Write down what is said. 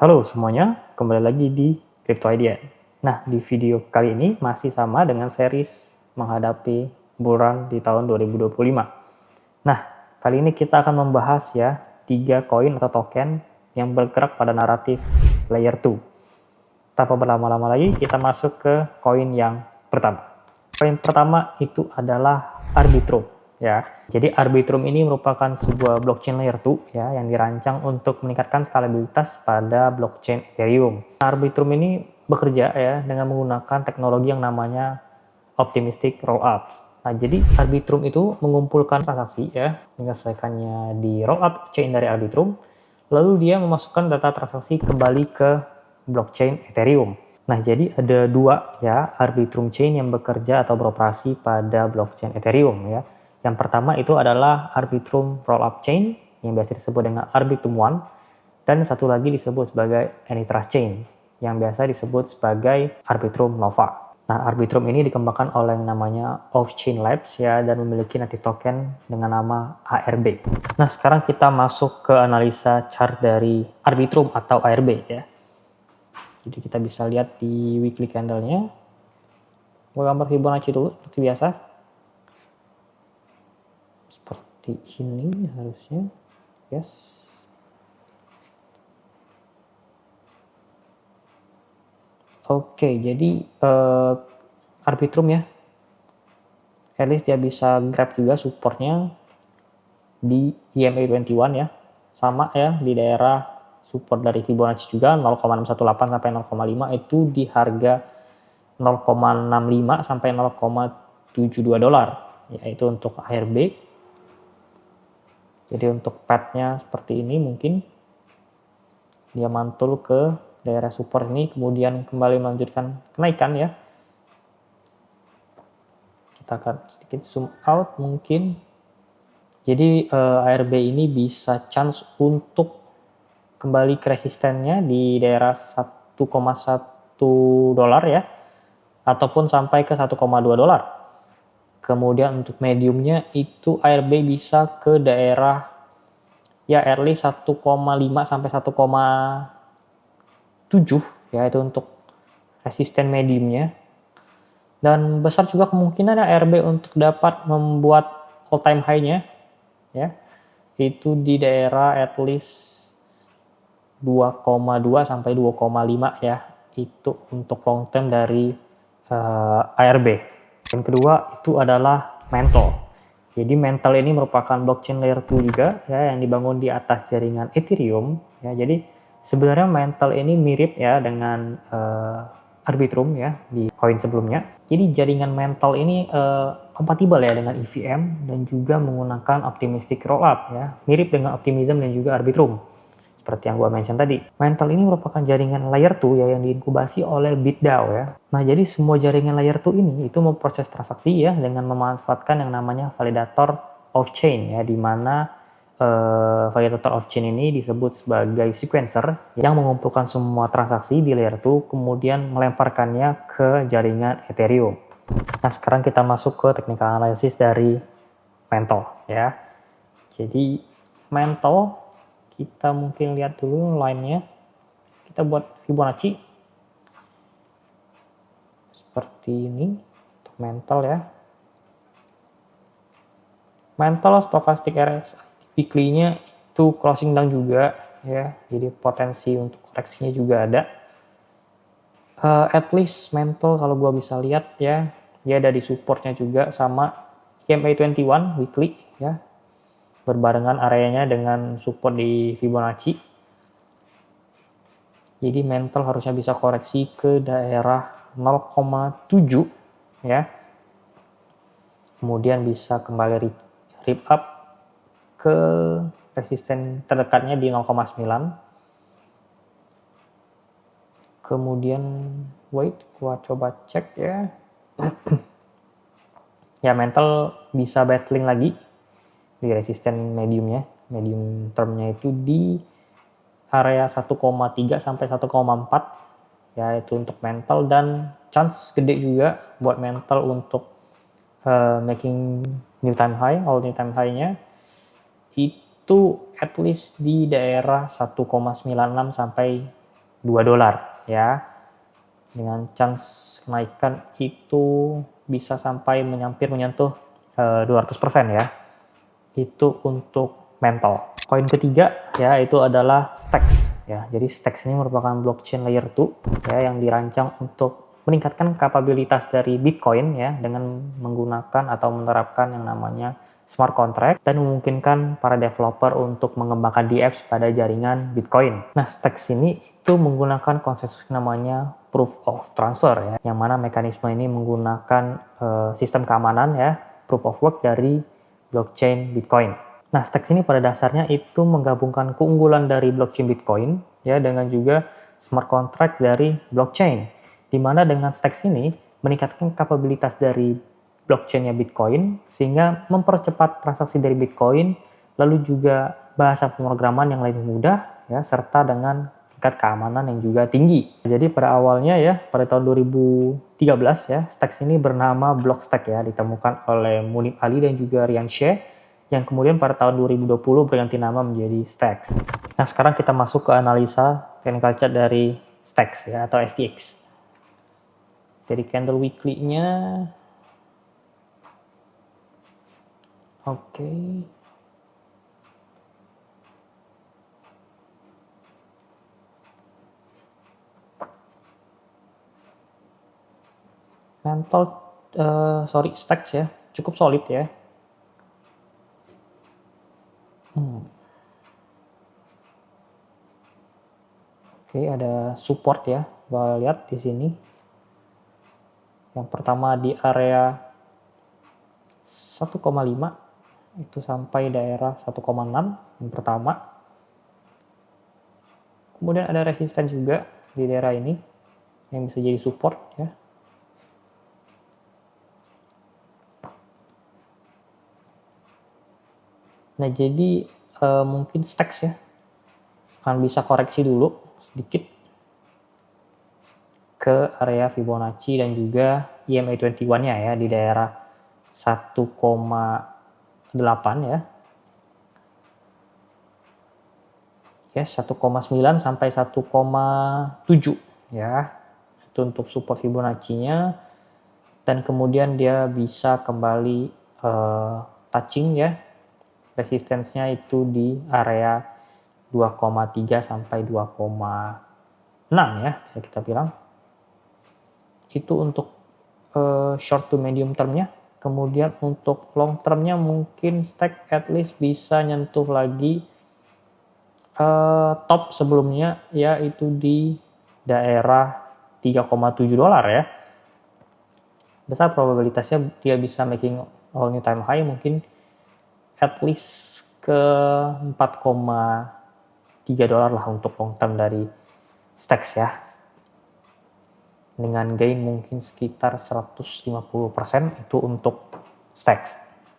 Halo semuanya, kembali lagi di Crypto Idea. Nah, di video kali ini masih sama dengan series menghadapi bull run di tahun 2025. Nah, kali ini kita akan membahas ya 3 koin atau token yang bergerak pada naratif layer 2. Tanpa berlama-lama lagi, kita masuk ke koin yang pertama. Koin pertama itu adalah Arbitrum ya. Jadi Arbitrum ini merupakan sebuah blockchain layer 2 ya yang dirancang untuk meningkatkan skalabilitas pada blockchain Ethereum. Arbitrum ini bekerja ya dengan menggunakan teknologi yang namanya optimistic rollups. Nah, jadi Arbitrum itu mengumpulkan transaksi ya, menyelesaikannya di rollup chain dari Arbitrum, lalu dia memasukkan data transaksi kembali ke blockchain Ethereum. Nah, jadi ada dua ya Arbitrum chain yang bekerja atau beroperasi pada blockchain Ethereum ya. Yang pertama itu adalah Arbitrum Rollup Chain yang biasa disebut dengan Arbitrum One, dan satu lagi disebut sebagai Anytrust Chain yang biasa disebut sebagai Arbitrum Nova. Nah, Arbitrum ini dikembangkan oleh yang namanya Off-Chain Labs ya dan memiliki native token dengan nama ARB. Nah, sekarang kita masuk ke analisa chart dari Arbitrum atau ARB ya. Jadi kita bisa lihat di weekly candle-nya. Gue gambar Fibonacci dulu seperti biasa. Seperti ini harusnya. Yes. Oke, jadi Arbitrum ya. At least dia bisa grab juga supportnya di EMA21 ya. Sama ya di daerah support dari Fibonacci juga 0,618 sampai 0,5 itu di harga 0,65 sampai 0,72 dolar yaitu untuk ARB. Jadi untuk path-nya seperti ini, mungkin dia mantul ke daerah support ini kemudian kembali melanjutkan kenaikan ya. Kita akan sedikit zoom out mungkin. Jadi ARB ini bisa chance untuk kembali ke resistennya di daerah 1,1 dolar ya, ataupun sampai ke 1,2 dolar. Kemudian untuk mediumnya itu ARB bisa ke daerah ya early 1,5 sampai 1,7 ya, itu untuk resisten mediumnya. Dan besar juga kemungkinan ARB untuk dapat membuat all time high-nya ya, itu di daerah at least 2,2 sampai 2,5 ya, itu untuk long term dari ARB. Yang kedua itu adalah Mantle. Jadi Mantle ini merupakan blockchain layer 2 juga ya yang dibangun di atas jaringan Ethereum ya. Jadi sebenarnya Mantle ini mirip ya dengan Arbitrum ya di koin sebelumnya. Jadi jaringan Mantle ini kompatibel ya dengan EVM dan juga menggunakan optimistic rollup ya, mirip dengan Optimism dan juga Arbitrum. Seperti yang gue mention tadi, Mantle ini merupakan jaringan layer 2 ya yang diinkubasi oleh BitDAO ya. Nah, jadi semua jaringan layer 2 ini itu memproses transaksi ya dengan memanfaatkan yang namanya validator off-chain ya, di mana validator off-chain ini disebut sebagai sequencer yang mengumpulkan semua transaksi di layer 2 kemudian melemparkannya ke jaringan Ethereum. Nah, sekarang kita masuk ke technical analysis dari Mantle ya. Jadi Mantle kita mungkin lihat dulu line-nya. Kita buat Fibonacci seperti ini untuk Mantle ya. Mantle stochastic RSI weekly-nya itu closing down juga ya. Jadi potensi untuk koreksinya juga ada. At least Mantle kalau gua bisa lihat ya, dia ada di supportnya juga sama EMA21 weekly ya. Berbarengan areanya dengan support di Fibonacci. Jadi Mantle harusnya bisa koreksi ke daerah 0,7 ya. Kemudian bisa kembali rip up ke resisten terdekatnya di 0,9. Kemudian wait, gua coba cek ya. Ya, Mantle bisa battling lagi di resisten mediumnya, medium termnya itu di area 1,3 sampai 1,4 ya, itu untuk Mantle. Dan chance gede juga buat Mantle untuk making new time high, all new time high-nya itu at least di daerah 1,96 sampai $2 ya. Dengan chance kenaikan itu bisa sampai menyentuh 200% ya. Itu untuk mental. Koin ketiga ya itu adalah Stacks ya. Jadi Stacks ini merupakan blockchain layer 2 ya yang dirancang untuk meningkatkan kapabilitas dari Bitcoin ya dengan menggunakan atau menerapkan yang namanya smart contract dan memungkinkan para developer untuk mengembangkan dApps pada jaringan Bitcoin. Nah, Stacks ini itu menggunakan konsensus namanya Proof of Transfer ya, yang mana mekanisme ini menggunakan sistem keamanan ya, Proof of Work dari blockchain Bitcoin. Nah, Stacks ini pada dasarnya itu menggabungkan keunggulan dari blockchain Bitcoin ya dengan juga smart contract dari blockchain. Di mana dengan Stacks ini meningkatkan kapabilitas dari blockchain-nya Bitcoin sehingga mempercepat transaksi dari Bitcoin, lalu juga bahasa pemrograman yang lebih mudah ya serta dengan tingkat keamanan yang juga tinggi. Jadi pada awalnya ya pada tahun 2013 ya Stacks ini bernama Blockstack ya, ditemukan oleh Munib Ali dan juga Ryan Sheh yang kemudian pada tahun 2020 berganti nama menjadi Stacks. Nah, sekarang kita masuk ke analisa technical chart dari Stacks ya atau STX. Jadi candle weekly-nya oke. Mental Stacks ya, cukup solid ya. Oke, ada support ya. Kita lihat di sini. Yang pertama di area 1,5 itu sampai daerah 1,6 yang pertama. Kemudian ada resisten juga di daerah ini yang bisa jadi support ya. Nah, jadi mungkin Stacks ya akan bisa koreksi dulu sedikit ke area Fibonacci dan juga EMA21-nya ya di daerah 1,8 ya. Ya, 1,9 sampai 1,7 ya. Itu untuk support Fibonacci-nya dan kemudian dia bisa kembali touching ya. Resistance-nya itu di area 2,3 sampai 2,6 ya, bisa kita bilang. Itu untuk short to medium term-nya. Kemudian untuk long term-nya mungkin Stack at least bisa nyentuh lagi top sebelumnya yaitu di daerah $3,7 ya. Besar probabilitasnya dia bisa making all new time high mungkin at least ke $4,3 lah untuk long term dari Stacks ya. Dengan gain mungkin sekitar 150% itu untuk Stacks.